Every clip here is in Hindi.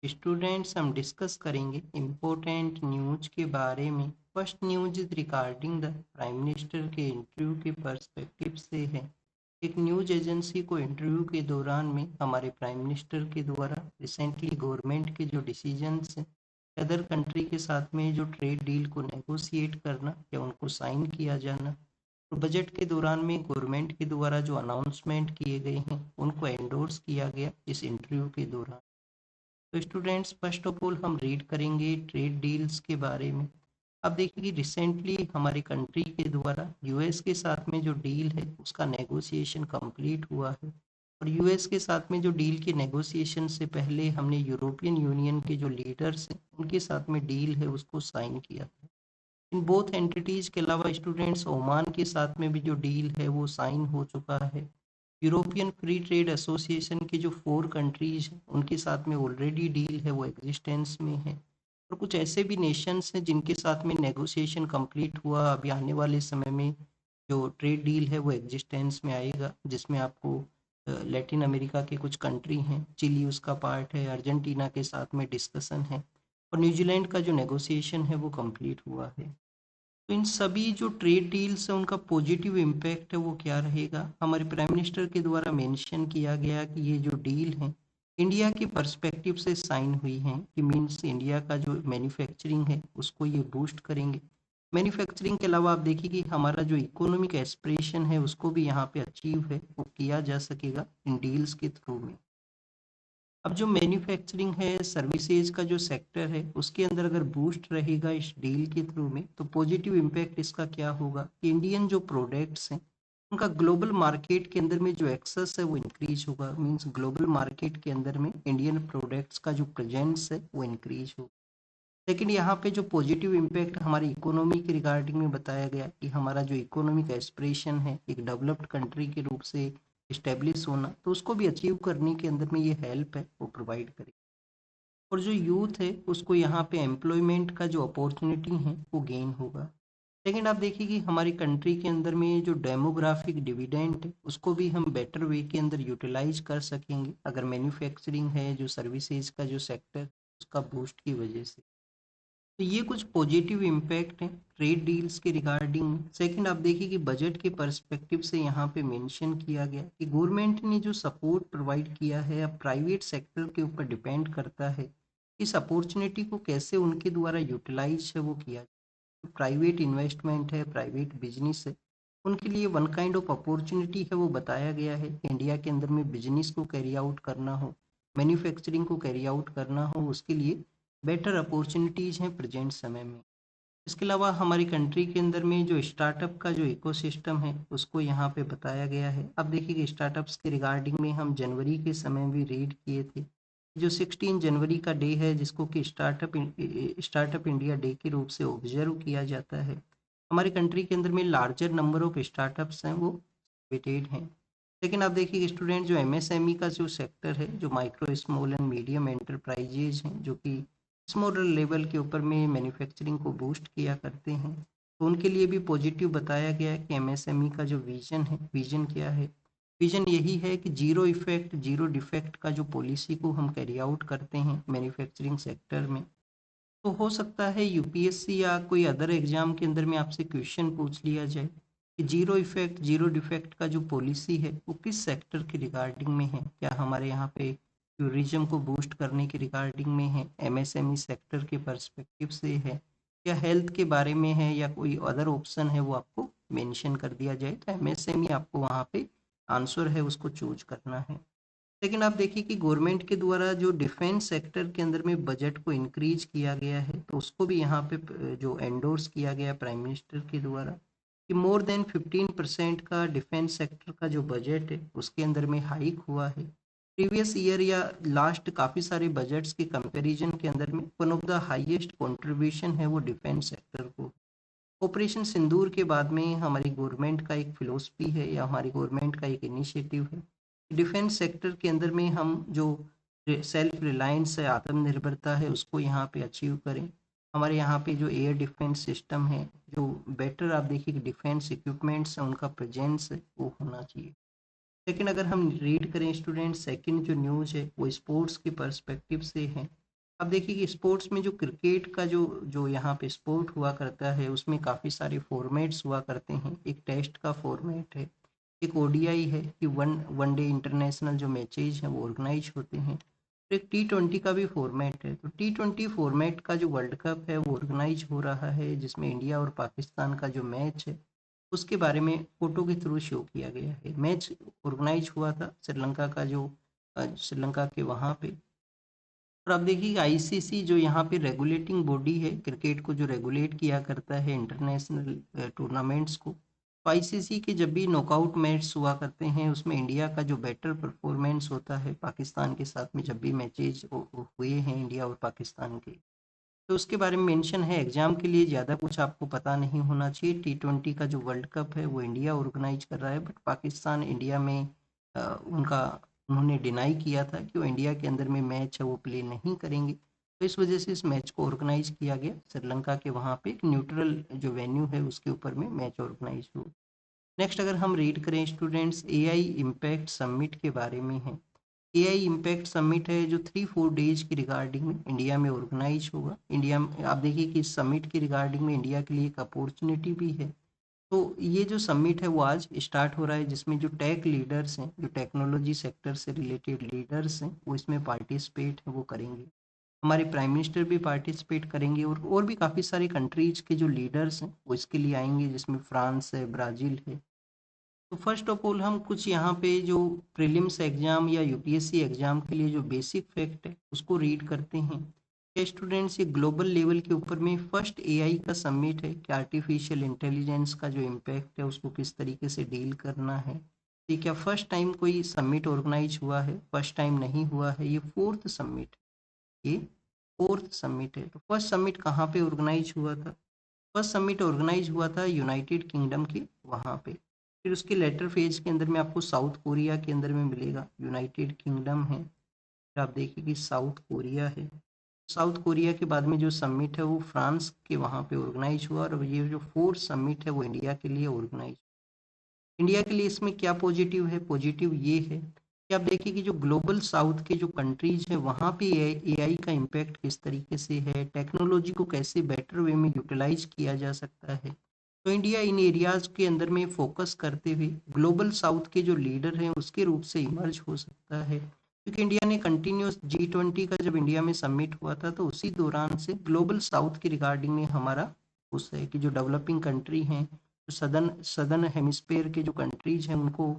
स्टूडेंट्स हम डिस्कस करेंगे इम्पोर्टेंट न्यूज के बारे में। First news is regarding the prime minister के इंटरव्यू के पर्सपेक्टिव से है। एक न्यूज एजेंसी को इंटरव्यू के दौरान में हमारे प्राइम मिनिस्टर के द्वारा रिसेंटली गवर्नमेंट के जो डिसीजंस हैं अदर कंट्री के साथ में जो ट्रेड डील को नेगोशिएट करना या उनको साइन किया जाना और बजट के दौरान में गवर्नमेंट के द्वारा जो अनाउंसमेंट किए गए हैं उनको एंडोर्स किया गया इस इंटरव्यू के दौरान। तो स्टूडेंट्स फर्स्ट ऑफ ऑल हम रीड करेंगे ट्रेड डील्स के बारे में। अब देखिए कि रिसेंटली हमारी कंट्री के द्वारा यूएस के साथ में जो डील है उसका नेगोशिएशन कंप्लीट हुआ है। और यूएस के साथ में जो डील के नेगोशिएशन से पहले हमने यूरोपियन यूनियन के जो लीडर्स हैं उनके साथ में डील है उसको साइन किया था। इन बोथ एंटिटीज के अलावा स्टूडेंट्स ओमान के साथ में भी जो डील है वो साइन हो चुका है। यूरोपियन फ्री ट्रेड एसोसिएशन की जो 4 कंट्रीज हैं उनके साथ में ऑलरेडी डील है वो एग्जिस्टेंस में है। और कुछ ऐसे भी नेशंस हैं जिनके साथ में नेगोशिएशन कंप्लीट हुआ, अभी आने वाले समय में जो ट्रेड डील है वो एग्जिस्टेंस में आएगा, जिसमें आपको लैटिन अमेरिका के कुछ कंट्री हैं, चिली उसका पार्ट है, अर्जेंटीना के साथ में डिस्कशन है और न्यूजीलैंड का जो नेगोशिएशन है वो कंप्लीट हुआ है। तो इन सभी जो ट्रेड डील्स है उनका पॉजिटिव इम्पैक्ट है वो क्या रहेगा, हमारे प्राइम मिनिस्टर के द्वारा मेंशन किया गया कि ये जो डील है इंडिया के पर्सपेक्टिव से साइन हुई हैं, कि मीन्स इंडिया का जो मैन्युफैक्चरिंग है उसको ये बूस्ट करेंगे। मैन्युफैक्चरिंग के अलावा आप देखिए कि हमारा जो इकोनॉमिक एस्पिरेशन है उसको भी यहाँ पे अचीव है वो किया जा सकेगा इन डील्स के थ्रू में। अब जो मैन्युफैक्चरिंग है, सर्विसेज का जो सेक्टर है उसके अंदर अगर बूस्ट रहेगा इस डील के थ्रू में तो पॉजिटिव इम्पैक्ट इसका क्या होगा कि इंडियन जो प्रोडक्ट्स हैं उनका ग्लोबल मार्केट के अंदर में जो एक्सेस है वो इंक्रीज होगा। मींस ग्लोबल मार्केट के अंदर में इंडियन प्रोडक्ट्स का जो प्रेजेंस है वो इंक्रीज होगा। लेकिन यहाँ पे जो पॉजिटिव इम्पैक्ट हमारी इकोनॉमी के रिगार्डिंग में बताया गया कि हमारा जो इकोनॉमिक एस्पिरेशन है एक डेवलप्ड कंट्री के रूप से इस्टेब्लिश होना, तो उसको भी अचीव करने के अंदर में ये हेल्प है वो प्रोवाइड करेगी। और जो यूथ है उसको यहाँ पे एम्प्लॉयमेंट का जो अपॉर्चुनिटी है वो गेन होगा। सेकेंड आप देखिए कि हमारी कंट्री के अंदर में जो डेमोग्राफिक डिविडेंड है उसको भी हम बेटर वे के अंदर यूटिलाइज कर सकेंगे अगर मैन्युफैक्चरिंग है जो सर्विसेज का जो सेक्टर उसका बूस्ट की वजह से। तो ये कुछ पॉजिटिव इम्पैक्ट हैं ट्रेड डील्स के रिगार्डिंग। सेकंड आप देखिए कि बजट के पर्सपेक्टिव से यहाँ पे मेंशन किया गया कि गवर्नमेंट ने जो सपोर्ट प्रोवाइड किया है अब प्राइवेट सेक्टर के ऊपर डिपेंड करता है इस अपॉर्चुनिटी को कैसे उनके द्वारा यूटिलाइज है वो किया जाए। प्राइवेट इन्वेस्टमेंट है, प्राइवेट बिजनेस है, उनके लिए वन काइंड ऑफ अपॉर्चुनिटी है वो बताया गया है कि इंडिया के अंदर में बिजनेस को कैरी आउट करना हो, मैन्युफैक्चरिंग को कैरी आउट करना हो, उसके लिए बेटर अपॉर्चुनिटीज़ हैं प्रेजेंट समय में। इसके अलावा हमारी कंट्री के अंदर में जो स्टार्टअप का जो इकोसिस्टम है उसको यहाँ पे बताया गया है। अब देखिए कि स्टार्टअप्स के रिगार्डिंग में हम जनवरी के समय भी रीड किए थे, जो 16 जनवरी का डे है जिसको कि स्टार्टअप इंडिया डे के रूप से ऑब्जर्व किया जाता है। हमारी कंट्री के अंदर में लार्जर नंबर ऑफ स्टार्टअप्स हैं वो वेटेड हैं। लेकिन आप देखिए कि स्टूडेंट जो एमएसएमई का जो सेक्टर है, जो micro small and medium enterprises हैं जो कि स्मॉल लेवल के ऊपर में मैन्युफैक्चरिंग को बूस्ट किया करते हैं, तो उनके लिए भी पॉजिटिव बताया गया है कि एमएसएमई का जो विजन है, विजन क्या है, विजन यही है कि जीरो इफेक्ट जीरो डिफेक्ट का जो पॉलिसी को हम कैरी आउट करते हैं मैन्युफैक्चरिंग सेक्टर में। तो हो सकता है यूपीएससी या कोई अदर एग्जाम के अंदर में आपसे क्वेश्चन पूछ लिया जाए कि जीरो इफेक्ट जीरो डिफेक्ट का जो पॉलिसी है वो किस सेक्टर के रिगार्डिंग में है, क्या हमारे यहाँ पे टूरिज्म को बूस्ट करने के रिगार्डिंग में है, एमएसएमई सेक्टर के पर्सपेक्टिव से है, या हेल्थ के बारे में है, या कोई अदर ऑप्शन है वो आपको मेंशन कर दिया जाए, तो एमएसएमई आपको वहाँ पे आंसर है उसको चूज करना है। लेकिन आप देखिए कि गवर्नमेंट के द्वारा जो डिफेंस सेक्टर के अंदर में बजट को इंक्रीज किया गया है तो उसको भी यहाँ पे जो एंडोर्स किया गया प्राइम मिनिस्टर के द्वारा कि मोर देन 15% का डिफेंस सेक्टर का जो बजट है उसके अंदर में हाइक हुआ है प्रीवियस ईयर या लास्ट काफ़ी सारे बजट्स के कंपैरिजन के अंदर में। One of the highest contribution है वो डिफेंस सेक्टर को। ऑपरेशन सिंदूर के बाद में हमारी गवर्नमेंट का एक फिलोसफी है या हमारी गवर्नमेंट का एक इनिशिएटिव है, डिफेंस सेक्टर के अंदर में हम जो सेल्फ रिलायंस है, आत्मनिर्भरता है, उसको यहाँ पे अचीव करें। हमारे यहाँ पे जो एयर डिफेंस सिस्टम है, जो बेटर आप देखिए कि डिफेंस इक्विपमेंट्स हैं उनका प्रेजेंस है वो होना चाहिए। लेकिन अगर हम रीड करें स्टूडेंट, सेकंड जो न्यूज़ है वो स्पोर्ट्स के पर्सपेक्टिव से है। अब देखिए कि स्पोर्ट्स में जो क्रिकेट का जो जो यहाँ पे स्पोर्ट हुआ करता है उसमें काफ़ी सारे फॉर्मेट्स हुआ करते हैं। एक टेस्ट का फॉर्मेट है, एक ओडीआई है कि वन डे इंटरनेशनल जो मैचेज हैं वो ऑर्गेनाइज होते हैं। तो एक T20 का भी फॉर्मेट है। तो T20 फॉर्मेट का जो वर्ल्ड कप है वो ऑर्गेनाइज हो रहा है, जिसमें इंडिया और पाकिस्तान का जो मैच है उसके बारे में फोटो के थ्रू शो किया गया है। मैच ऑर्गेनाइज हुआ था श्रीलंका का जो श्रीलंका के वहाँ पे। और अब देखिए आईसीसी जो यहाँ पे रेगुलेटिंग बॉडी है क्रिकेट को, जो रेगुलेट किया करता है इंटरनेशनल टूर्नामेंट्स को, तो आईसीसी के जब भी नॉकआउट मैच हुआ करते हैं उसमें इंडिया का जो बेटर परफॉर्मेंस होता है पाकिस्तान के साथ में, जब भी मैचेज हुए हैं इंडिया और पाकिस्तान के, तो उसके बारे में मेंशन है। एग्जाम के लिए ज़्यादा कुछ आपको पता नहीं होना चाहिए। T20 का जो वर्ल्ड कप है वो इंडिया ऑर्गेनाइज कर रहा है, बट पाकिस्तान इंडिया में उनका उन्होंने डिनाई किया था कि वो इंडिया के अंदर में मैच है वो प्ले नहीं करेंगे। तो इस वजह से इस मैच को ऑर्गेनाइज किया गया श्रीलंका के वहाँ पे, एक न्यूट्रल जो वेन्यू है उसके ऊपर में मैच ऑर्गेनाइज हुआ। नेक्स्ट अगर हम रीड करें स्टूडेंट्स, एआई इम्पैक्ट समिट के बारे में है। एआई इम्पैक्ट समिट है जो 3-4 डेज की रिगार्डिंग में इंडिया में ऑर्गेनाइज होगा। इंडिया में आप देखिए कि इस समिट की रिगार्डिंग में इंडिया के लिए एक अपॉर्चुनिटी भी है। तो ये जो समिट है वो आज स्टार्ट हो रहा है, जिसमें जो टेक लीडर्स हैं, जो टेक्नोलॉजी सेक्टर से रिलेटेड लीडर्स हैं, वो इसमें पार्टिसिपेट है वो करेंगे। हमारे प्राइम मिनिस्टर भी पार्टिसिपेट करेंगे, और भी काफ़ी सारी कंट्रीज के जो लीडर्स हैं वो इसके लिए आएंगे, जिसमें फ्रांस है, ब्राज़ील है। तो फर्स्ट ऑफ ऑल हम कुछ यहाँ पे जो प्रीलिम्स एग्जाम या यूपीएससी एग्जाम के लिए जो बेसिक फैक्ट है उसको रीड करते हैं। क्या स्टूडेंट्स, ये ग्लोबल लेवल के ऊपर में फर्स्ट एआई का समिट है कि आर्टिफिशियल इंटेलिजेंस का जो इम्पैक्ट है उसको किस तरीके से डील करना है। ये क्या फर्स्ट टाइम कोई समिट ऑर्गेनाइज हुआ है? फर्स्ट टाइम नहीं हुआ है, ये फोर्थ समिट, ये फोर्थ समिट है। तो फर्स्ट समिट कहाँ पे ऑर्गेनाइज हुआ था? फर्स्ट समिट ऑर्गेनाइज हुआ था यूनाइटेड किंगडम के वहाँ पे। फिर उसके लेटर फेज के अंदर में आपको साउथ कोरिया के अंदर में मिलेगा। यूनाइटेड किंगडम है, फिर आप देखिए कि साउथ कोरिया है। साउथ कोरिया के बाद में जो समिट है वो फ्रांस के वहाँ पे ऑर्गेनाइज हुआ, और ये जो फोर्थ समिट है वो इंडिया के लिए ऑर्गेनाइज। इंडिया के लिए इसमें क्या पॉजिटिव है? पॉजिटिव ये है कि आप देखिए कि जो ग्लोबल साउथ के जो कंट्रीज है वहाँ पे एआई का इम्पैक्ट किस तरीके से है, टेक्नोलॉजी को कैसे बेटर वे में यूटिलाइज किया जा सकता है। तो इंडिया इन एरियाज के अंदर में फोकस करते हुए ग्लोबल साउथ के जो लीडर हैं उसके रूप से इमर्ज हो सकता है, क्योंकि इंडिया ने कंटिन्यूस G20 का जब इंडिया में समिट हुआ था तो उसी दौरान से ग्लोबल साउथ की रिगार्डिंग में हमारा उस है कि जो डेवलपिंग कंट्री हैं, सदर्न सदर्न हेमिस्फेयर के जो कंट्रीज हैं उनको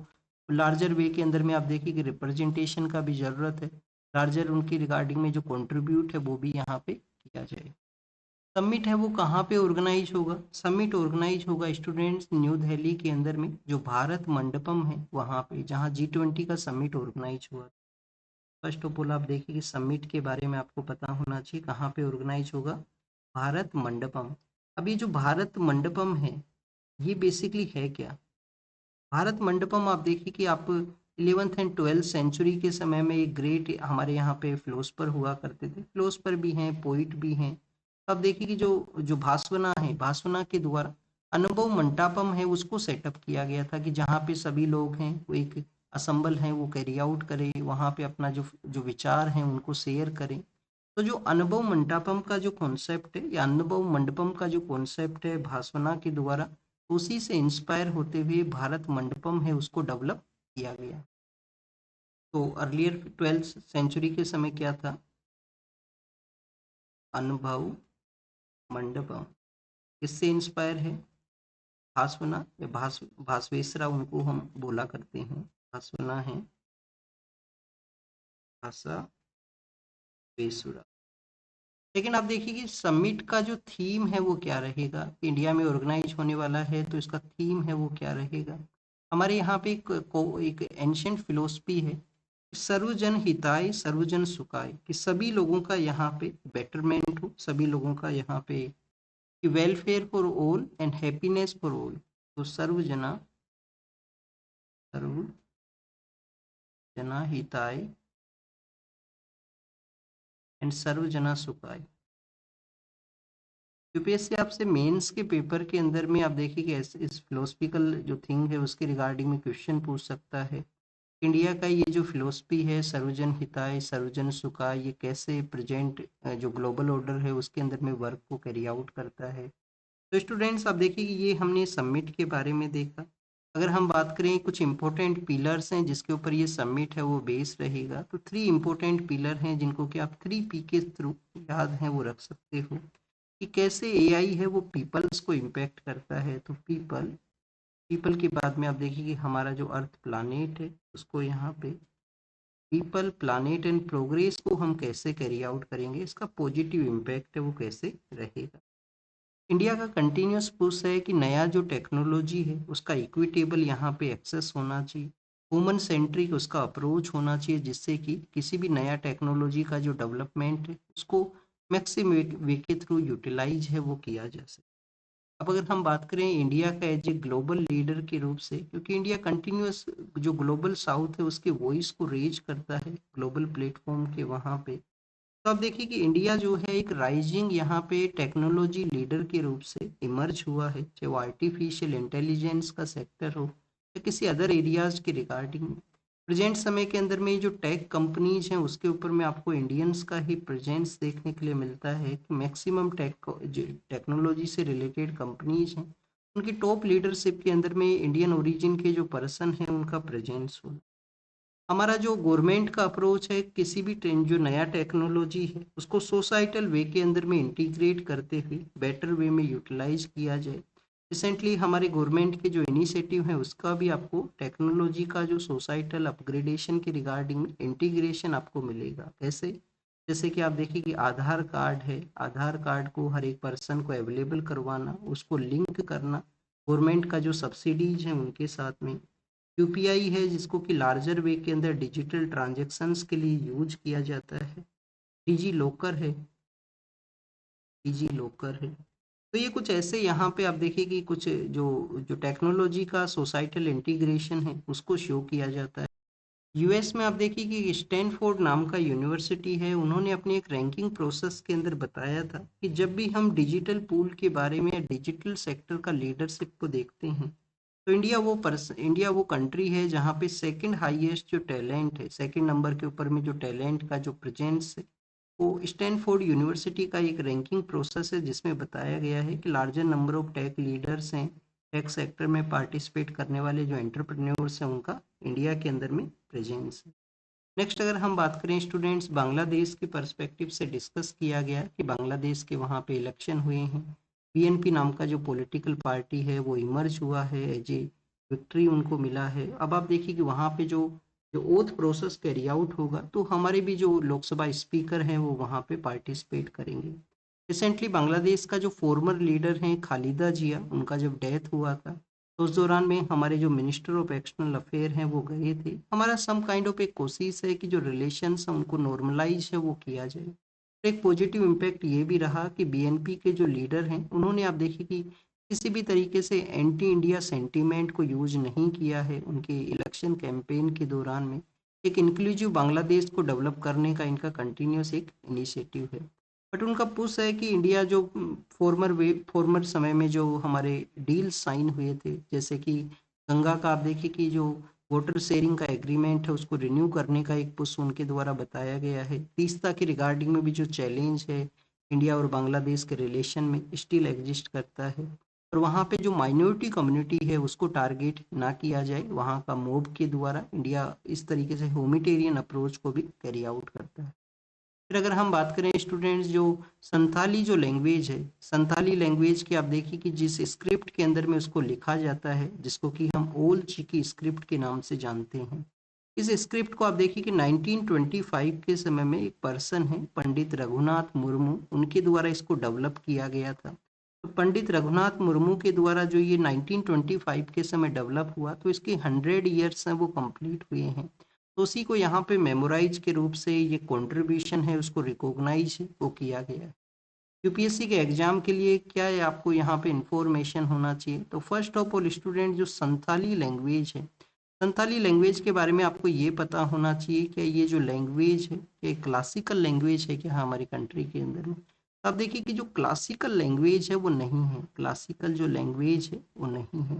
लार्जर वे के अंदर में आप देखिए कि रिप्रेजेंटेशन का भी ज़रूरत है। लार्जर उनकी रिगार्डिंग में जो कंट्रीब्यूट है वो भी यहाँ पे किया जाए। समिट है वो कहाँ पे ऑर्गेनाइज होगा? समिट ऑर्गेनाइज होगा स्टूडेंट्स न्यू दिल्ली के अंदर में जो भारत मंडपम है वहाँ पे, जहाँ G20 का समिट ऑर्गेनाइज हुआ। फर्स्ट ऑफ ऑल आप देखिए कि समिट के बारे में आपको पता होना चाहिए कहाँ पे ऑर्गेनाइज होगा। भारत मंडपम। अब ये जो भारत मंडपम है ये बेसिकली है क्या? भारत मंडपम आप देखिए कि आप 11th एंड 12th सेंचुरी के समय में एक ग्रेट हमारे यहाँ पे फिलोसफर हुआ करते थे। फिलोसफर भी हैं, पोइट भी हैं। अब देखिए कि जो जो भास्वना है, भास्वना के द्वारा अनुभव मंटापम है उसको सेटअप किया गया था कि जहाँ पे सभी लोग हैं वो एक असम्बल हैं, वो कैरी आउट करें, वहाँ पे अपना जो जो विचार हैं उनको शेयर करें। तो जो अनुभव मंटापम का जो कॉन्सेप्ट है या अनुभव मंडपम का जो कॉन्सेप्ट है भास्वना के द्वारा, उसी से इंस्पायर होते हुए भारत मंडपम है उसको डेवलप किया गया। तो अर्लियर 12th सेंचुरी के समय क्या था? अनुभव मंडपम किससे इंस्पायर है? भास्वना या भास्वेसरा उनको हम बोला करते हैं। भास्वना है भाषा वेसुरा। लेकिन आप देखिए कि समिट का जो थीम है वो क्या रहेगा? इंडिया में ऑर्गेनाइज होने वाला है तो इसका थीम है वो क्या रहेगा? हमारे यहाँ पे एक एंशियंट फिलोसफी है, सर्वजन हिताय सर्वजन सुखाय, कि सभी लोगों का यहाँ पे बेटरमेंट हो, सभी लोगों का यहाँ पे welfare for all and happiness for all. तो सर्वजना हिताय एंड सर्वजना सुखाय। यूपीएससी आपसे मेंस के पेपर के अंदर में आप देखिए कि इस फिलोसफिकल जो थिंग है उसके रिगार्डिंग में क्वेश्चन पूछ सकता है इंडिया का ये जो फिलॉसफी है सर्वजन हिताय सर्वजन सुखाय, ये कैसे प्रेजेंट जो ग्लोबल ऑर्डर है उसके अंदर में वर्क को कैरी आउट करता है। तो स्टूडेंट्स आप देखिए कि ये हमने समिट के बारे में देखा। अगर हम बात करें कुछ इंपॉर्टेंट पिलर्स हैं जिसके ऊपर ये समिट है वो बेस रहेगा, तो 3 इंपॉर्टेंट पिलर हैं जिनको कि आप 3P के थ्रू याद हैं वो रख सकते हो कि कैसे एआई है वो पीपल्स को इम्पैक्ट करता है। तो पीपल, पीपल के बाद में आप देखिए कि हमारा जो अर्थ प्लानेट है उसको यहाँ पे पीपल प्लानेट एंड प्रोग्रेस को हम कैसे कैरी आउट करेंगे, इसका पॉजिटिव इम्पैक्ट है वो कैसे रहेगा। इंडिया का कंटिन्यूस पुश है कि नया जो टेक्नोलॉजी है उसका इक्विटेबल यहाँ पे एक्सेस होना चाहिए, ह्यूमन सेंट्रिक उसका अप्रोच होना चाहिए, जिससे कि किसी भी नया टेक्नोलॉजी का जो डेवलपमेंट है उसको मैक्सिमम वे के थ्रू यूटिलाइज है वो किया जा सके। अब अगर हम बात करें इंडिया का एज ए ग्लोबल लीडर के रूप से, क्योंकि इंडिया कंटिन्यूस जो ग्लोबल साउथ है उसके वॉइस को रेज करता है ग्लोबल प्लेटफॉर्म के वहाँ पे, तो आप देखिए कि इंडिया जो है एक राइजिंग यहाँ पे टेक्नोलॉजी लीडर के रूप से इमर्ज हुआ है, चाहे वो आर्टिफिशियल इंटेलिजेंस का सेक्टर हो या किसी अदर एरियाज के रिगार्डिंग। प्रेजेंट समय के अंदर में ये जो टेक कंपनीज हैं उसके ऊपर में आपको इंडियंस का ही प्रेजेंस देखने के लिए मिलता है कि मैक्सिमम टेक्नोलॉजी से रिलेटेड कंपनीज हैं उनकी टॉप लीडरशिप के अंदर में इंडियन ओरिजिन के जो पर्सन हैं उनका प्रेजेंस हो। हमारा जो गवर्नमेंट का अप्रोच है किसी भी ट्रेंड जो नया टेक्नोलॉजी है उसको सोसाइटल वे के अंदर में इंटीग्रेट करते हुए बेटर वे में यूटिलाइज किया जाए। रिसेंटली हमारे गवर्नमेंट के जो इनिशिएटिव है उसका भी आपको टेक्नोलॉजी का जो सोसाइटल अपग्रेडेशन के रिगार्डिंग इंटीग्रेशन आपको मिलेगा। कैसे? जैसे कि आप देखिए कि आधार कार्ड है, आधार कार्ड को हर एक पर्सन को अवेलेबल करवाना, उसको लिंक करना गवर्नमेंट का जो सब्सिडीज हैं उनके साथ में। यूपीआई है जिसको कि लार्जर वे के अंदर डिजिटल ट्रांजैक्शंस के लिए यूज किया जाता है। डिजी लॉकर है, डिजी लॉकर है। तो ये कुछ ऐसे यहाँ पे आप देखिए कि कुछ जो जो टेक्नोलॉजी का सोसाइटल इंटीग्रेशन है उसको शो किया जाता है। यूएस में आप देखिए कि स्टैनफोर्ड नाम का यूनिवर्सिटी है, उन्होंने अपनी एक रैंकिंग प्रोसेस के अंदर बताया था कि जब भी हम डिजिटल पूल के बारे में या डिजिटल सेक्टर का लीडरशिप को देखते हैं तो इंडिया वो कंट्री है जहाँ पे सेकंड हाईएस्ट जो टैलेंट है, सेकंड नंबर के ऊपर में जो टैलेंट का जो प्रेजेंस है वो स्टैनफोर्ड यूनिवर्सिटी का एक रैंकिंग प्रोसेस है जिसमें बताया गया है कि larger number of tech leaders हैं, टेक सेक्टर में पार्टिसिपेट करने वाले जो एंटरप्रेन्योर्स हैं उनका इंडिया के अंदर में प्रेजेंस है। नेक्स्ट अगर हम बात करें स्टूडेंट्स, बांग्लादेश के पर्सपेक्टिव से डिस्कस किया गया कि बांग्लादेश के वहाँ पे इलेक्शन हुए हैं, बीएनपी नाम का जो पॉलिटिकल पार्टी है वो इमर्ज हुआ है, एज ए विक्ट्री उनको मिला है। अब आप देखिए कि वहाँ पे जो जो ओथ प्रोसेस कैरी आउट होगा तो हमारे भी जो लोकसभा स्पीकर हैं वो वहाँ पे पार्टिसिपेट करेंगे। रिसेंटली बांग्लादेश का जो फॉर्मर लीडर हैं खालिदा जिया, उनका जब डेथ हुआ था तो उस दौरान में हमारे जो मिनिस्टर ऑफ एक्सटर्नल अफेयर हैं वो गए थे। हमारा सम काइंड ऑफ एक कोशिश है कि जो रिलेशंस हैं उनको नॉर्मलाइज है वो किया जाए। एक पॉजिटिव इम्पैक्ट ये भी रहा कि बीएनपी के जो लीडर हैं उन्होंने आप देखिए कि किसी भी तरीके से एंटी इंडिया सेंटीमेंट को यूज नहीं किया है उनके इलेक्शन कैंपेन के दौरान में। एक इंक्लूसिव बांग्लादेश को डेवलप करने का इनका कंटिन्यूस एक इनिशिएटिव है। बट उनका पुश है कि इंडिया जो फॉर्मर समय में जो हमारे डील साइन हुए थे, जैसे कि गंगा का आप देखिए कि जो वाटर शेयरिंग का एग्रीमेंट है उसको रिन्यू करने का एक पुश उनके द्वारा बताया गया है। तीस्ता के रिगार्डिंग में भी जो चैलेंज है इंडिया और बांग्लादेश के रिलेशन में स्टिल एग्जिस्ट करता है, और वहाँ पे जो माइनॉरिटी कम्युनिटी है उसको टारगेट ना किया जाए वहाँ का मोब के द्वारा इंडिया इस तरीके से ह्यूमैनिटेरियन अप्रोच को भी कैरी आउट करता है। फिर अगर हम बात करें स्टूडेंट्स जो संथाली जो लैंग्वेज है, संथाली लैंग्वेज की आप देखिए कि जिस स्क्रिप्ट के अंदर में उसको लिखा जाता है जिसको कि हम ओल चिकी स्क्रिप्ट के नाम से जानते हैं। इस स्क्रिप्ट को आप देखिए कि 1925 के समय में एक पर्सन है पंडित रघुनाथ मुर्मू, उनके द्वारा इसको डेवलप किया गया था। तो पंडित रघुनाथ मुर्मू के द्वारा जो ये 1925 के समय डेवलप हुआ तो इसके 100 ईयर्स हैं वो कंप्लीट हुए हैं। तो उसी को यहाँ पे मेमोराइज के रूप से ये कंट्रीब्यूशन है उसको रिकॉग्नाइज वो किया गया है। यूपीएससी के एग्जाम के लिए क्या है आपको यहाँ पे इंफॉर्मेशन होना चाहिए, तो फर्स्ट ऑफ ऑल स्टूडेंट जो संथाली लैंग्वेज है, संथाली लैंग्वेज के बारे में आपको ये पता होना चाहिए कि ये जो लैंग्वेज है ये क्लासिकल लैंग्वेज है क्या हमारी कंट्री के अंदर में। आप देखिए कि जो क्लासिकल लैंग्वेज है वो नहीं है, क्लासिकल जो लैंग्वेज है वो नहीं है।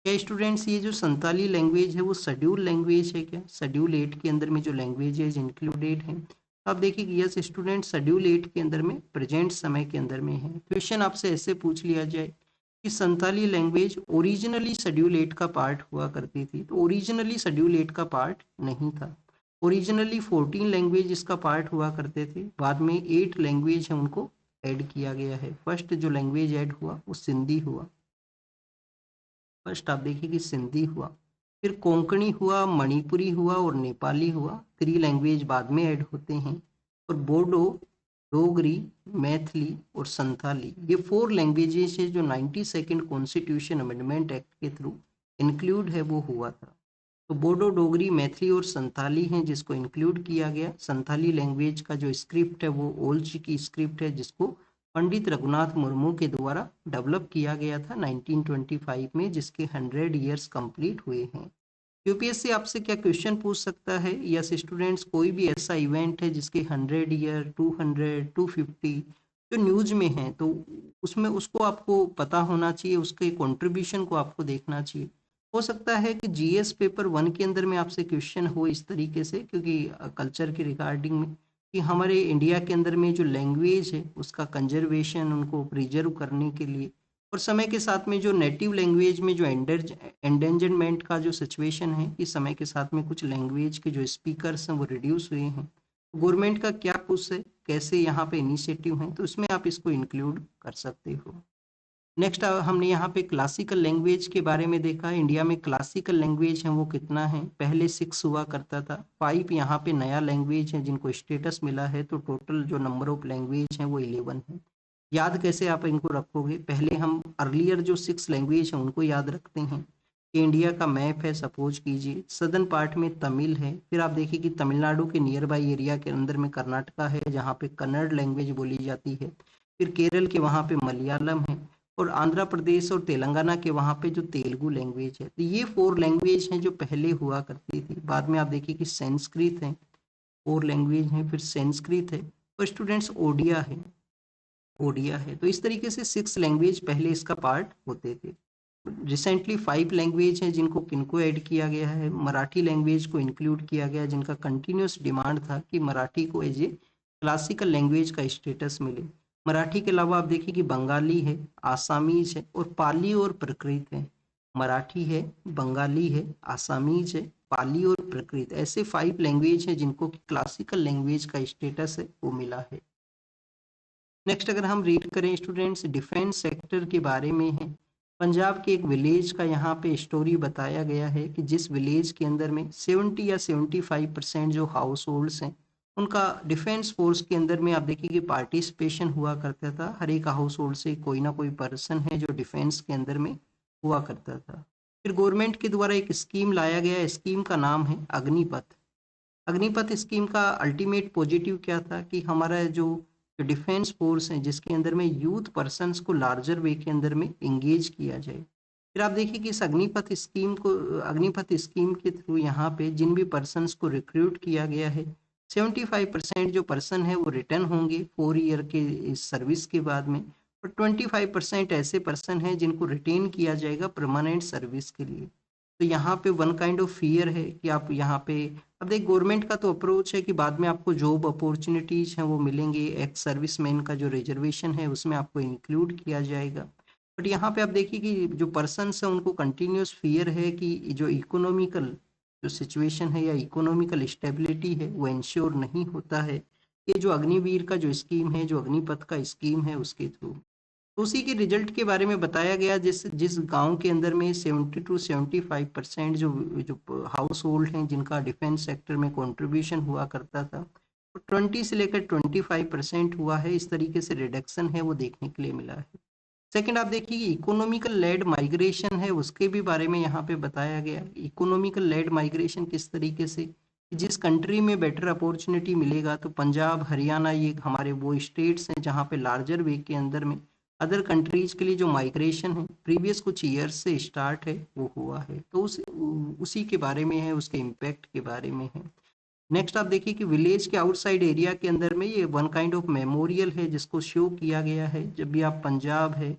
क्या स्टूडेंट्स ये जो संताली लैंग्वेज है वो शेड्यूल लैंग्वेज है क्या? शेड्यूल 8 के अंदर में जो लैंग्वेजेज इंक्लूडेड हैं, तो आप देखिए कि यस स्टूडेंट शेड्यूल 8 के अंदर में प्रेजेंट समय के अंदर में है। क्वेश्चन आपसे ऐसे पूछ लिया जाए कि संताली लैंग्वेज ओरिजिनली शेड्यूल 8 का पार्ट हुआ करती थी, तो ओरिजिनली शेड्यूल 8 का पार्ट नहीं था। ओरिजिनली 14 लैंग्वेज इसका पार्ट हुआ करते थे, बाद में 8 लैंग्वेज है उनको ऐड किया गया है। फर्स्ट जो लैंग्वेज ऐड हुआ वो सिंधी हुआ। फर्स्ट आप देखिए कि सिंधी हुआ, फिर कोंकणी हुआ, मणिपुरी हुआ और नेपाली हुआ। 3 लैंग्वेज बाद में ऐड होते हैं। और बोडो, डोगरी, मैथिली और संथाली, ये 4 लैंग्वेजेस है जो 92nd कॉन्स्टिट्यूशन अमेंडमेंट एक्ट के थ्रू इंक्लूड है वो हुआ था। तो बोडो, डोगरी, मैथिली और संथाली हैं जिसको इंक्लूड किया गया। संथाली लैंग्वेज का जो स्क्रिप्ट है वो ओल्च की स्क्रिप्ट है, जिसको पंडित रघुनाथ मुर्मू के द्वारा डेवलप किया गया था 1925 में, जिसके 100 ईयर्स कंप्लीट हुए हैं। यूपीएससी आपसे क्या क्वेश्चन पूछ सकता है? यस स्टूडेंट्स, कोई भी ऐसा इवेंट है जिसके 100 ईयर, 200, 250 जो न्यूज में है, तो उसमें उसको आपको पता होना चाहिए, उसके कंट्रीब्यूशन को आपको देखना चाहिए। हो सकता है कि जीएस पेपर 1 के अंदर में आपसे क्वेश्चन हो इस तरीके से, क्योंकि कल्चर के रिगार्डिंग में, कि हमारे इंडिया के अंदर में जो लैंग्वेज है उसका कंजर्वेशन, उनको प्रिजर्व करने के लिए, और समय के साथ में जो नेटिव लैंग्वेज में जो एंडेंजरमेंट का जो सिचुएशन है, कि समय के साथ में कुछ लैंग्वेज के जो स्पीकर्स हैं वो रिड्यूस हुए हैं, गवर्नमेंट का क्या कुछ है, कैसे यहाँ पे इनिशिएटिव हैं, तो इसमें आप इसको इंक्लूड कर सकते हो। नेक्स्ट हमने यहाँ पे क्लासिकल लैंग्वेज के बारे में देखा। इंडिया में क्लासिकल लैंग्वेज है वो कितना है? पहले 6 हुआ करता था, 5 यहाँ पे नया लैंग्वेज है जिनको स्टेटस मिला है, तो टोटल जो नंबर ऑफ लैंग्वेज है वो 11 है। याद कैसे आप इनको रखोगे? पहले हम अर्लियर जो 6 लैंग्वेज है उनको याद रखते हैं। कि इंडिया का मैप है, सपोज कीजिए सदर्न पार्ट में तमिल है, फिर आप देखिए कि तमिलनाडु के नियर बाई एरिया के अंदर में कर्नाटका है जहाँ पे कन्नड़ लैंग्वेज बोली जाती है, फिर केरल के वहाँ पे मलयालम है, और आंध्र प्रदेश और तेलंगाना के वहाँ पे जो तेलुगु लैंग्वेज है। तो ये 4 लैंग्वेज हैं जो पहले हुआ करती थी। बाद में आप देखिए कि संस्कृत है, 4 लैंग्वेज हैं, फिर संस्कृत है, और स्टूडेंट्स ओडिया है, ओडिया है। तो इस तरीके से 6 लैंग्वेज पहले इसका पार्ट होते थे। रिसेंटली 5 लैंग्वेज हैं जिनको किनको ऐड किया गया है। मराठी लैंग्वेज को इंक्लूड किया गया, जिनका कंटिन्यूस डिमांड था कि मराठी को एज ए क्लासिकल लैंग्वेज का स्टेटस मिले। मराठी के अलावा आप देखिए कि बंगाली है, आसामीज है और पाली और प्राकृत है। मराठी है, बंगाली है, आसामीज है, पाली और प्राकृत, ऐसे 5 लैंग्वेज है जिनको क्लासिकल लैंग्वेज का स्टेटस है वो मिला है। नेक्स्ट अगर हम रीड करें स्टूडेंट्स, डिफेंस सेक्टर के बारे में है। पंजाब के एक विलेज का यहाँ पे स्टोरी बताया गया है कि जिस विलेज के अंदर में 70 या 75% जो हाउस होल्ड्स हैं उनका डिफेंस फोर्स के अंदर में आप देखिए कि पार्टिसिपेशन हुआ करता था। हर एक हाउस होल्ड से कोई ना कोई पर्सन है जो डिफेंस के अंदर में हुआ करता था। फिर गवर्नमेंट के द्वारा एक स्कीम लाया गया, स्कीम का नाम है अग्निपथ। अग्निपथ स्कीम का अल्टीमेट पॉजिटिव क्या था कि हमारा जो डिफेंस फोर्स है जिसके अंदर में यूथ पर्सन्स को लार्जर वे के अंदर में इंगेज किया जाए। फिर आप देखिए कि इस अग्निपथ स्कीम के थ्रू यहाँ पे जिन भी पर्सन्स को रिक्रूट किया गया है, 75% जो पर्सन है वो रिटर्न होंगे 4 ईयर के इस सर्विस के बाद में, और 25% ऐसे पर्सन हैं जिनको रिटेन किया जाएगा परमानेंट सर्विस के लिए। तो यहाँ पे वन काइंड ऑफ फियर है कि आप यहाँ पे, अब देख गवर्नमेंट का तो अप्रोच है कि बाद में आपको जॉब अपॉर्चुनिटीज हैं वो मिलेंगे, एक्स सर्विसमैन का जो रिजर्वेशन है उसमें आपको इंक्लूड किया जाएगा। बट यहाँ पे आप देखिए कि जो पर्सन्स हैं उनको कंटिन्यूस फियर है कि जो इकोनॉमिकल जो सिचुएशन है या इकोनॉमिकल स्टेबिलिटी है वो इंश्योर नहीं होता है, ये जो अग्निवीर का जो स्कीम है, जो अग्निपथ का स्कीम है उसके थ्रू। तो उसी के रिजल्ट के बारे में बताया गया, जिस जिस गांव के अंदर में 70 टू 75% जो हाउस होल्ड हैं जिनका डिफेंस सेक्टर में कंट्रीब्यूशन हुआ करता था, तो 20 से लेकर 25% हुआ है। इस तरीके से रिडक्शन है वो देखने के लिए मिला है। सेकंड आप देखिए इकोनॉमिकल लेड माइग्रेशन है, उसके भी बारे में यहाँ पे बताया गया। इकोनॉमिकल लेड माइग्रेशन किस तरीके से, जिस कंट्री में बेटर अपॉर्चुनिटी मिलेगा, तो पंजाब, हरियाणा ये हमारे वो स्टेट्स हैं जहाँ पे लार्जर वे के अंदर में अदर कंट्रीज के लिए जो माइग्रेशन है प्रीवियस कुछ ईयर्स से स्टार्ट है वो हुआ है। तो उसी के बारे में है, उसके इम्पैक्ट के बारे में है। नेक्स्ट आप देखिए कि विलेज के आउटसाइड एरिया के अंदर में ये वन काइंड ऑफ मेमोरियल है जिसको शो किया गया है। जब भी आप पंजाब है,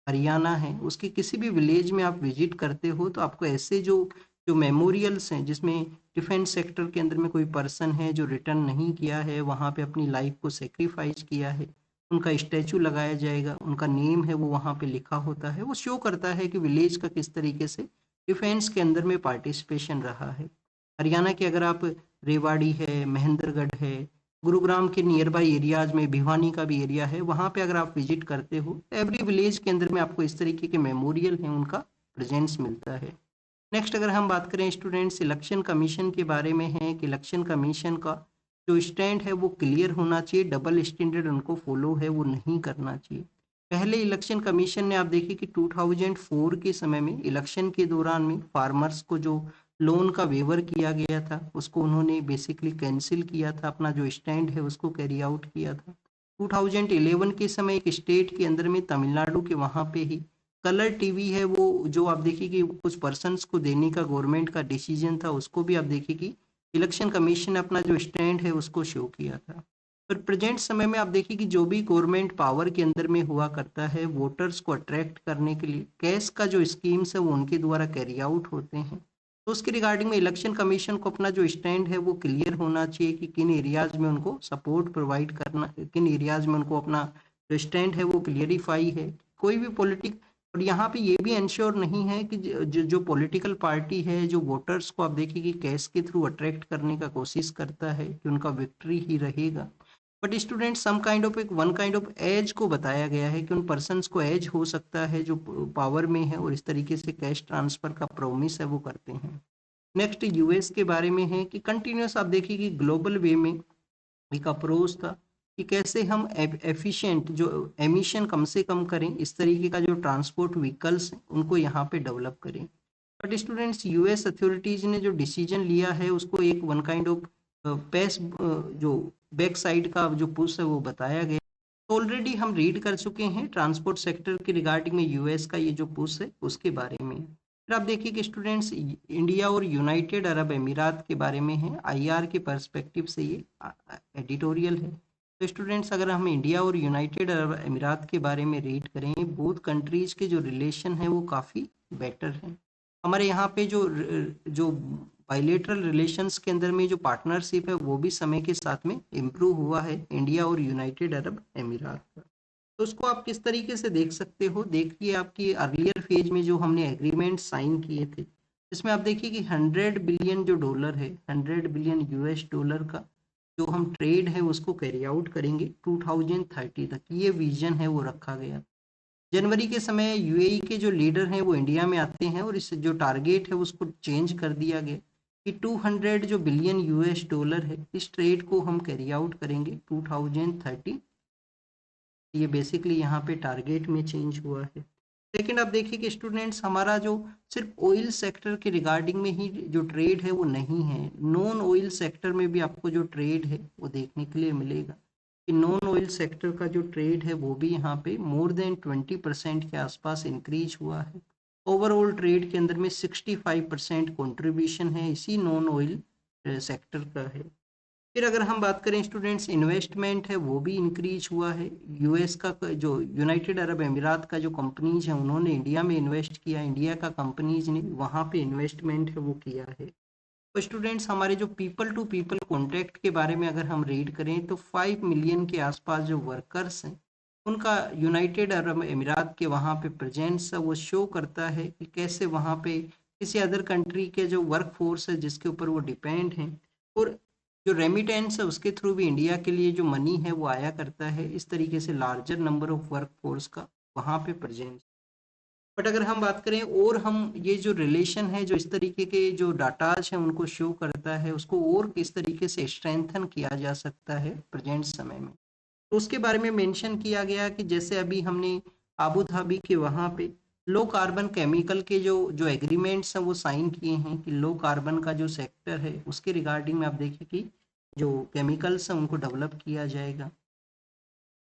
हरियाणा है, उसके किसी भी विलेज में आप विजिट करते हो तो आपको ऐसे जो जो मेमोरियल्स हैं जिसमें डिफेंस सेक्टर के अंदर में कोई पर्सन है जो रिटर्न नहीं किया है, वहाँ पे अपनी लाइफ को सेक्रीफाइस किया है, उनका स्टैचू लगाया जाएगा, उनका नेम है वो वहाँ पे लिखा होता है। वो शो करता है कि विलेज का किस तरीके से डिफेंस के अंदर में पार्टिसिपेशन रहा है। हरियाणा के अगर आप रेवाड़ी है, महेंद्रगढ़ है, गुरुग्राम के नियर बाई एरियाज में भिवानी का भी एरिया है, वहाँ पे अगर आप विजिट करते हो, एवरी विलेज के अंदर में आपको इस तरीके के मेमोरियल हैं उनका प्रेजेंस मिलता है। नेक्स्ट अगर हम बात करें स्टूडेंट्स इलेक्शन कमीशन के बारे में है कि इलेक्शन कमीशन का जो स्टैंड है वो क्लियर होना चाहिए, डबल स्टैंडर्ड उनको फॉलो है वो नहीं करना चाहिए। पहले इलेक्शन कमीशन ने आप देखिए कि 2004 के समय में इलेक्शन के दौरान में फार्मर्स को जो लोन का वेवर किया गया था उसको उन्होंने बेसिकली कैंसिल किया था, अपना जो स्टैंड है उसको कैरी आउट किया था। 2011 के समय एक स्टेट के अंदर में तमिलनाडु के वहाँ पे ही कलर टीवी है वो जो आप देखिए कि कुछ पर्सन्स को देने का गवर्नमेंट का डिसीजन था, उसको भी आप देखिए कि इलेक्शन कमीशन ने अपना जो स्टैंड है उसको शो किया था। पर प्रेजेंट समय में आप देखिए कि जो भी गवर्नमेंट पावर के अंदर में हुआ करता है, वोटर्स को अट्रैक्ट करने के लिए कैश का जो स्कीम्स है वो उनके द्वारा कैरी आउट होते हैं। तो उसके रिगार्डिंग में इलेक्शन कमीशन को अपना जो स्टैंड है वो क्लियर होना चाहिए कि किन एरियाज में उनको सपोर्ट प्रोवाइड करना, किन एरियाज में उनको अपना जो स्टैंड है वो क्लियरिफाई है। कोई भी पॉलिटिक और यहाँ पे ये भी इंश्योर नहीं है कि जो पॉलिटिकल पार्टी है जो वोटर्स को आप देखिए कि कैश के थ्रू अट्रैक्ट करने का कोशिश करता है कि उनका विक्ट्री ही रहेगा। But student some kind of एक वन काइंड ऑफ एज को बताया गया है कि उन पर्सन्स को एज हो सकता है जो पावर में है और इस तरीके से कैश ट्रांसफर का प्रोमिस है वो करते हैं। नेक्स्ट यूएस के बारे में है कि कंटिन्यूस आप देखिए कि ग्लोबल वे में एक अप्रोच था कि कैसे हम एफिशिएंट जो एमिशन कम से कम करें, इस तरीके का जो ट्रांसपोर्ट व्हीकल्स हैं उनको यहाँ पे डेवलप करें। बट स्टूडेंट्स यूएस अथॉरिटीज ने जो डिसीजन लिया है उसको एक वन काइंड ऑफ पेस जो बैक साइड का जो पुश है वो बताया गया। तो ऑलरेडी हम रीड कर चुके हैं ट्रांसपोर्ट सेक्टर के रिगार्डिंग में यूएस का ये जो पुश है उसके बारे में। फिर आप देखिए कि स्टूडेंट्स इंडिया और यूनाइटेड अरब अमीरात के बारे में है, आईआर के पर्सपेक्टिव से ये एडिटोरियल है। तो स्टूडेंट्स अगर हम इंडिया और यूनाइटेड अरब अमीरात के बारे में रीड करें, बोथ कंट्रीज के जो रिलेशन है वो काफ़ी बेटर है। हमारे यहाँ पे जो जो बायलेटरल रिलेशंस के अंदर में जो पार्टनरशिप है वो भी समय के साथ में इम्प्रूव हुआ है इंडिया और यूनाइटेड अरब अमीरात का। तो उसको आप किस तरीके से देख सकते हो, देखिए आपकी अर्लियर फेज में जो हमने एग्रीमेंट साइन किए थे इसमें आप देखिए कि 100 बिलियन जो डॉलर है, 100 बिलियन यूएस डॉलर का जो हम ट्रेड है उसको कैरी आउट करेंगे 2030 तक, ये विजन है वो रखा गया। जनवरी के समय यूएई के जो लीडर हैं वो इंडिया में आते हैं और इस जो टारगेट है उसको चेंज कर दिया गया कि 200 जो बिलियन यूएस डॉलर है इस ट्रेड को हम कैरी आउट करेंगे 2030। ये बेसिकली यहाँ पे टारगेट में चेंज हुआ है। सेकेंड आप देखिए कि स्टूडेंट्स हमारा जो सिर्फ ऑयल सेक्टर के रिगार्डिंग में ही जो ट्रेड है वो नहीं है, नॉन ऑयल सेक्टर में भी आपको जो ट्रेड है वो देखने के लिए मिलेगा कि नॉन ऑयल सेक्टर का जो ट्रेड है वो भी यहाँ पे मोर देन 20% के आसपास इंक्रीज हुआ है। ओवरऑल ट्रेड के अंदर में 65% कॉन्ट्रीब्यूशन है इसी नॉन ऑयल सेक्टर का है। फिर अगर हम बात करें स्टूडेंट्स इन्वेस्टमेंट है वो भी इंक्रीज हुआ है। यूएस का जो यूनाइटेड अरब अमीरात का जो कंपनीज है उन्होंने इंडिया में इन्वेस्ट किया, इंडिया का कंपनीज ने वहाँ पे इन्वेस्टमेंट है वो किया है। तो स्टूडेंट्स हमारे जो पीपल टू पीपल कॉन्टैक्ट के बारे में अगर हम रीड करें तो 5 मिलियन के आसपास जो वर्कर्स हैं उनका यूनाइटेड अरब अमीरात के वहाँ पे प्रेजेंस है वो शो करता है कि कैसे वहाँ पे किसी अदर कंट्री के जो वर्क फोर्स है जिसके ऊपर वो डिपेंड हैं और जो रेमिटेंस है उसके थ्रू भी इंडिया के लिए जो मनी है वो आया करता है। इस तरीके से larger number of work force का वहाँ पे प्रेजेंस। बट अगर हम बात करें और हम ये जो रिलेशन है जो इस तरीके के जो डाटाज है उनको शो करता है उसको और किस तरीके से स्ट्रेंथन किया जा सकता है प्रेजेंट समय में, तो उसके बारे में मेंशन किया गया कि जैसे अभी हमने आबू धाबी के वहाँ पे लो कार्बन केमिकल के जो जो एग्रीमेंट्स हैं वो साइन किए हैं कि लो कार्बन का जो सेक्टर है उसके रिगार्डिंग में आप देखिए कि जो केमिकल्स हैं उनको डेवलप किया जाएगा।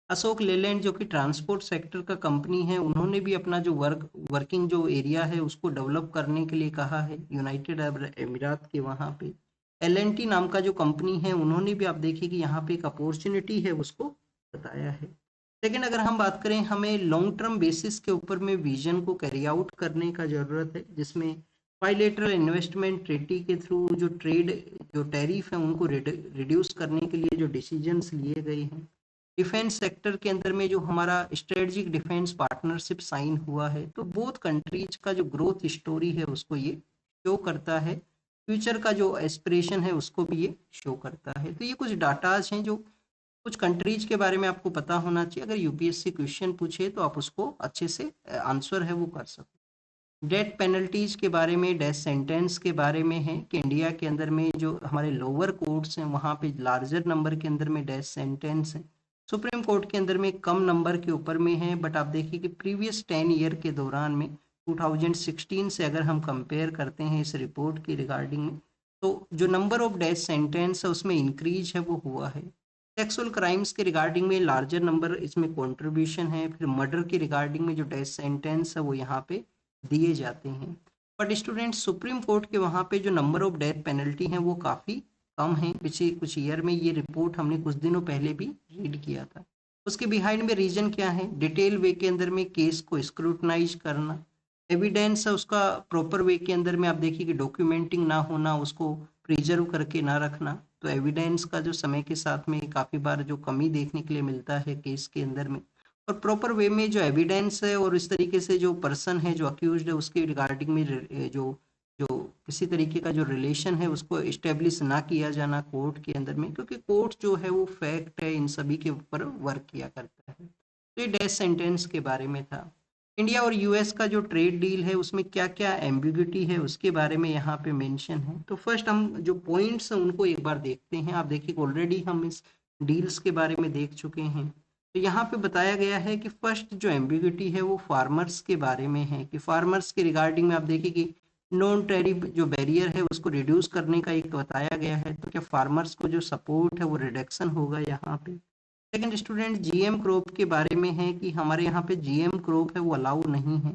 अशोक लेलैंड जो कि ट्रांसपोर्ट सेक्टर का कंपनी है उन्होंने भी अपना जो वर्किंग जो एरिया है उसको डेवलप करने के लिए कहा है यूनाइटेड अरब अमीरात के वहाँ पे। एल नाम का जो कंपनी है उन्होंने भी आप देखिए कि यहाँ पे एक अपॉर्चुनिटी है उसको बताया है। लेकिन अगर हम बात करें, हमें लॉन्ग टर्म बेसिस के ऊपर में विजन को कैरी आउट करने का ज़रूरत है, जिसमें बायलैटरल इन्वेस्टमेंट ट्रीटी के थ्रू जो ट्रेड जो टैरिफ है उनको रिड्यूस करने के लिए जो डिसीजंस लिए गए हैं, डिफेंस सेक्टर के अंदर में जो हमारा स्ट्रेटजिक डिफेंस पार्टनरशिप साइन हुआ है, तो बोथ कंट्रीज का जो ग्रोथ स्टोरी है उसको ये शो करता है, फ्यूचर का जो एस्पिरेशन है उसको भी ये शो करता है। तो ये कुछ डाटाज हैं जो कुछ कंट्रीज के बारे में आपको पता होना चाहिए, अगर यूपीएससी क्वेश्चन पूछे तो आप उसको अच्छे से आंसर है वो कर सको। डेथ पेनल्टीज के बारे में, डेथ सेंटेंस के बारे में है कि इंडिया के अंदर में जो हमारे लोअर कोर्ट्स हैं वहाँ पे लार्जर नंबर के अंदर में डेथ सेंटेंस है, सुप्रीम कोर्ट के अंदर में कम नंबर के ऊपर में है। बट आप देखिए कि प्रीवियस 10 ईयर के दौरान में 2016 से अगर हम कंपेयर करते हैं इस रिपोर्ट की रिगार्डिंग में, तो जो नंबर ऑफ डेथ सेंटेंस है उसमें इंक्रीज है वो हुआ है। सेक्सुअल क्राइम्स के रिगार्डिंग में लार्जर नंबर इसमें कंट्रीब्यूशन है, फिर मर्डर के रिगार्डिंग में जो डेथ सेंटेंस है वो यहाँ पे दिए जाते हैं। बट स्टूडेंट, सुप्रीम कोर्ट के वहाँ पे जो नंबर ऑफ डेथ पेनल्टी हैं वो काफ़ी कम है। पिछले कुछ ईयर में ये रिपोर्ट हमने कुछ दिनों पहले भी रीड किया था। उसके बिहाइंड में रीजन क्या है? डिटेल वे के अंदर में केस को स्क्रूटनाइज करना, एविडेंस है उसका प्रॉपर वे के अंदर में आप देखिए कि डॉक्यूमेंटिंग ना होना, उसको प्रिजर्व करके ना रखना, तो एविडेंस का जो समय के साथ में काफ़ी बार जो कमी देखने के लिए मिलता है केस के अंदर में, और प्रॉपर वे में जो एविडेंस है और इस तरीके से जो पर्सन है जो अक्यूज्ड है उसके रिगार्डिंग में जो जो किसी तरीके का जो रिलेशन है उसको इस्टेब्लिश ना किया जाना कोर्ट के अंदर में, क्योंकि कोर्ट जो है वो फैक्ट है इन सभी के ऊपर वर्क किया करता है। तो ये डेथ सेंटेंस के बारे में था। इंडिया और यूएस का जो ट्रेड डील है उसमें क्या क्या एम्बिग्यूटी है उसके बारे में यहाँ पे मेंशन है। तो फर्स्ट हम जो पॉइंट्स हैं उनको एक बार देखते हैं। आप देखिए ऑलरेडी हम इस डील्स के बारे में देख चुके हैं। तो यहाँ पे बताया गया है कि फर्स्ट जो एम्बिग्यूटी है वो फार्मर्स के बारे में है, कि फार्मर्स के रिगार्डिंग में आप देखिए कि नॉन टैरिफ जो बैरियर है उसको रिड्यूस करने का एक बताया गया है, तो क्या फार्मर्स को जो सपोर्ट है वो रिडक्शन होगा यहाँ पे। सेकंड स्टूडेंट, जीएम क्रॉप के बारे में है कि हमारे यहाँ पे जीएम क्रॉप है वो अलाउ नहीं है।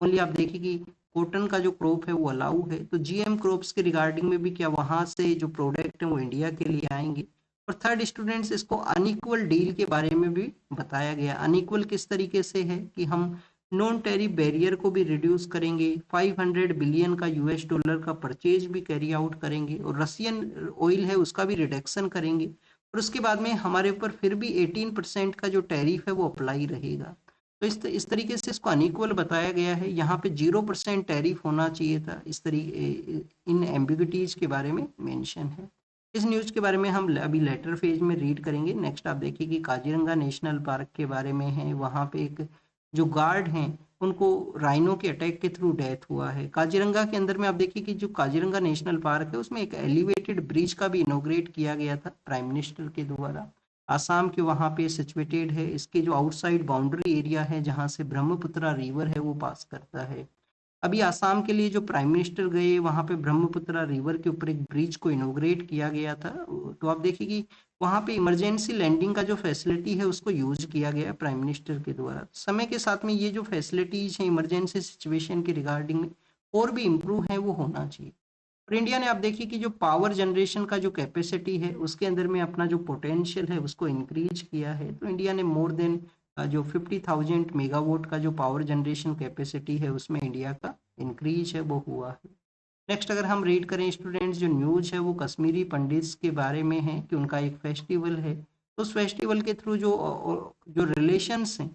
ओनली आप देखिए कि कॉटन का जो क्रॉप है वो अलाउ है, तो जीएम क्रॉप्स के रिगार्डिंग में भी क्या वहाँ से जो प्रोडक्ट है वो इंडिया के लिए आएंगे। और थर्ड स्टूडेंट्स, इसको अनइक्वल डील के बारे में भी बताया गया। अनइक्वल किस तरीके से है कि हम नॉन टैरिफ बैरियर को भी रिड्यूस करेंगे, 500 बिलियन का यूएस डॉलर का परचेज भी कैरी आउट करेंगे, और रसियन ऑयल है उसका भी रिडक्शन करेंगे, और उसके बाद में हमारे ऊपर फिर भी 18% का जो टैरिफ है वो अप्लाई रहेगा। तो इस तरीके से इसको अनइक्वल बताया गया है। यहाँ पे 0% टैरिफ होना चाहिए था। इस तरीके इन एम्बिग्यूटीज के बारे में मेंशन है। इस न्यूज़ के बारे में हम अभी लेटर फेज में रीड करेंगे। नेक्स्ट आप देखिए कि काजीरंगा नेशनल पार्क के बारे में है। वहाँ पे एक जो गार्ड हैं उनको राइनो के अटैक के थ्रू डेथ हुआ है। काजीरंगा के अंदर में आप देखिए कि जो काजीरंगा नेशनल पार्क है उसमें एक एलिवेटेड ब्रिज का भी इनोग्रेट किया गया था प्राइम मिनिस्टर के द्वारा। आसाम के वहाँ पे सिचुएटेड है। इसके जो आउटसाइड बाउंड्री एरिया है जहाँ से ब्रह्मपुत्रा रिवर है वो पास करता है। अभी आसाम के लिए जो प्राइम मिनिस्टर गए वहाँ पे ब्रह्मपुत्रा रिवर के ऊपर एक ब्रिज को इनोग्रेट किया गया था। तो आप देखिए कि वहाँ पे इमरजेंसी लैंडिंग का जो फैसिलिटी है उसको यूज किया गया प्राइम मिनिस्टर के द्वारा। समय के साथ में ये जो फैसिलिटीज हैं इमरजेंसी सिचुएशन के रिगार्डिंग में और भी इम्प्रूव है वो होना चाहिए। और इंडिया ने आप देखिए कि जो पावर जनरेशन का जो कैपेसिटी है उसके अंदर में अपना जो पोटेंशियल है उसको इंक्रीज किया है। तो इंडिया ने मोर देन जो 50,000 मेगावाट का जो पावर जनरेशन कैपेसिटी है उसमें इंडिया का इंक्रीज है वो हुआ है। नेक्स्ट अगर हम रीड करें स्टूडेंट्स, जो न्यूज़ है वो कश्मीरी पंडित्स के बारे में है कि उनका एक फेस्टिवल है। तो उस फेस्टिवल के थ्रू जो जो रिलेशंस हैं,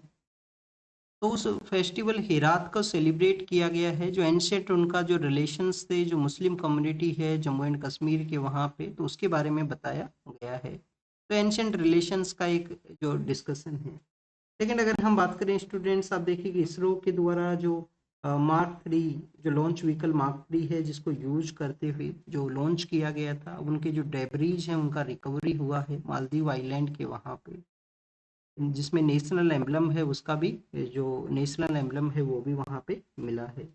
तो उस फेस्टिवल हेरात को सेलिब्रेट किया गया है। जो एंशिएंट उनका जो रिलेशंस थे जो मुस्लिम कम्युनिटी है जम्मू एंड कश्मीर के वहाँ पे, तो उसके बारे में बताया गया है। तो एंशिएंट रिलेशंस का एक जो डिस्कशन है। लेकिन अगर हम बात करें स्टूडेंट्स, आप देखिए कि इसरो के द्वारा जो मार्क 3 जो लॉन्च व्हीकल मार्क 3 है जिसको यूज करते हुए जो लॉन्च किया गया था, उनके जो डेब्रीज हैं उनका रिकवरी हुआ है मालदीव आइलैंड के वहाँ पे, जिसमें नेशनल एम्बलम है उसका भी जो नेशनल एम्बलम है वो भी वहाँ पे मिला है।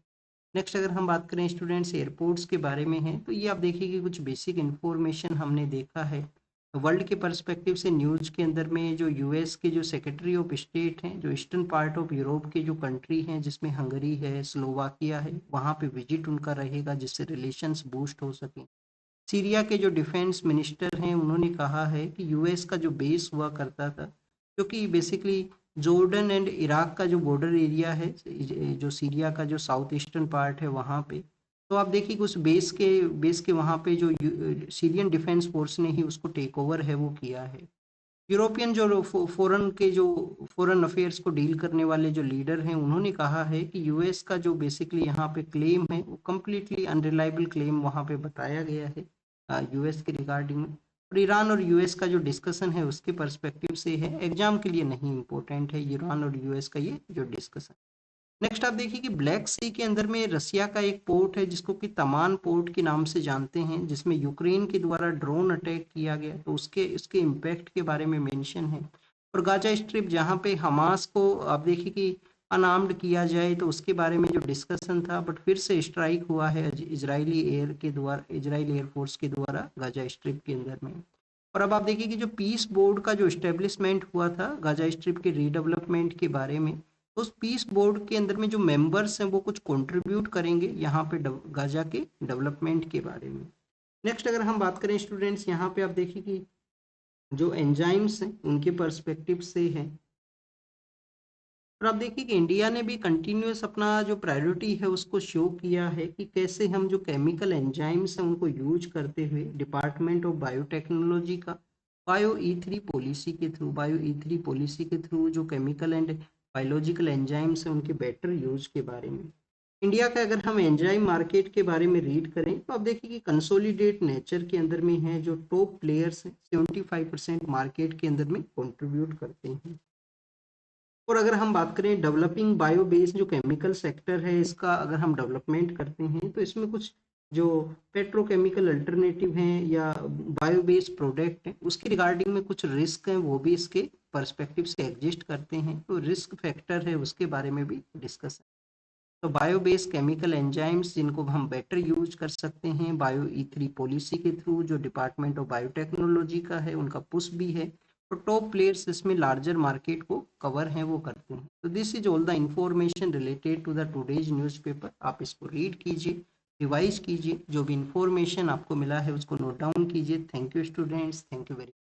नेक्स्ट अगर हम बात करें स्टूडेंट्स एयरपोर्ट्स के बारे में है, तो ये आप देखिए कि कुछ बेसिक इन्फॉर्मेशन हमने देखा है। वर्ल्ड के पर्सपेक्टिव से न्यूज़ के अंदर में जो यूएस के जो सेक्रेटरी ऑफ स्टेट हैं, जो ईस्टर्न पार्ट ऑफ यूरोप के जो कंट्री हैं जिसमें हंगरी है, स्लोवाकिया है, वहाँ पे विजिट उनका रहेगा जिससे रिलेशंस बूस्ट हो सके। सीरिया के जो डिफेंस मिनिस्टर हैं उन्होंने कहा है कि यूएस का जो बेस हुआ करता था, क्योंकि बेसिकली जॉर्डन एंड इराक का जो बॉर्डर एरिया है, जो सीरिया का जो साउथ ईस्टर्न पार्ट है वहाँ पे, तो आप देखिए कि उस बेस के वहाँ पे जो सीरियन डिफेंस फोर्स ने ही उसको टेक ओवर है वो किया है। यूरोपियन जो फॉरेन अफेयर्स को डील करने वाले जो लीडर हैं, उन्होंने कहा है कि यूएस का जो बेसिकली यहाँ पे क्लेम है वो कम्प्लीटली अनरिलायबल क्लेम वहाँ पे बताया गया है यूएस के रिगार्डिंग में। और ईरान और यूएस का जो डिस्कशन है उसके पर्सपेक्टिव से है, एग्जाम के लिए नहीं इम्पोर्टेंट है ईरान और यूएस का ये जो डिस्कशन। नेक्स्ट आप देखिए कि ब्लैक सी के अंदर में रसिया का एक पोर्ट है जिसको कि तमान पोर्ट के नाम से जानते हैं, जिसमें यूक्रेन के द्वारा ड्रोन अटैक किया गया, तो उसके इम्पैक्ट के बारे में मेंशन है। और गाजा स्ट्रिप जहाँ पे हमास को आप देखिए कि अनार्म्ड किया जाए तो उसके बारे में जो डिस्कशन था, बट फिर से स्ट्राइक हुआ है इजरायली एयरफोर्स के द्वारा गाजा स्ट्रिप के अंदर में। और अब आप देखिए कि जो पीस बोर्ड का जो इस्टेब्लिशमेंट हुआ था गाजा स्ट्रिप के रीडेवलपमेंट के बारे में, तो उस पीस बोर्ड के अंदर में जो मेंबर्स हैं वो कुछ कंट्रीब्यूट करेंगे यहाँ पे गाजा के डेवलपमेंट के बारे में। नेक्स्ट अगर हम बात करें स्टूडेंट्स, यहाँ पे आप देखिए कि जो एंजाइम्स हैं उनके पर्सपेक्टिव से है। और आप देखिए कि इंडिया ने भी कंटिन्यूस अपना जो प्रायोरिटी है उसको शो किया है कि कैसे हम जो केमिकल एंजाइम्स हैं उनको यूज करते हुए डिपार्टमेंट ऑफ बायोटेक्नोलॉजी का बायो ई थ्री पॉलिसी के थ्रू जो केमिकल एंड बायोलॉजिकल एंजाइम्स हैं उनके बेटर यूज के बारे में। इंडिया का अगर हम एंजाइम मार्केट के बारे में रीड करें तो आप देखिए कि कंसोलिडेट नेचर के अंदर में है, जो टॉप प्लेयर्स हैं 75% मार्केट के अंदर में कंट्रीब्यूट करते हैं। और अगर हम बात करें डेवलपिंग बायो बेस्ड जो केमिकल सेक्टर है, इसका अगर हम डेवलपमेंट करते हैं तो इसमें कुछ जो पेट्रोकेमिकल अल्टरनेटिव हैं या बायो बेस्ड प्रोडक्ट हैं उसके रिगार्डिंग में कुछ रिस्क हैं, वो भी इसके पर्सपेक्टिव से एग्जिस्ट करते हैं, तो रिस्क फैक्टर है उसके बारे में भी डिस्कस है। तो बायो बेस्ड केमिकल एंजाइम्स जिनको हम बेटर यूज कर सकते हैं बायो ई थ्री पॉलिसी के थ्रू, जो डिपार्टमेंट ऑफ बायोटेक्नोलॉजी का है उनका पुश भी है, तो टॉप प्लेयर्स इसमें लार्जर मार्केट को कवर हैं वो करते हैं। तो this is all the information related to the today's newspaper. आप इसको रीड कीजिए, रिवाइज कीजिए, जो भी इंफॉर्मेशन आपको मिला है उसको नोट डाउन कीजिए। Thank you students, thank you very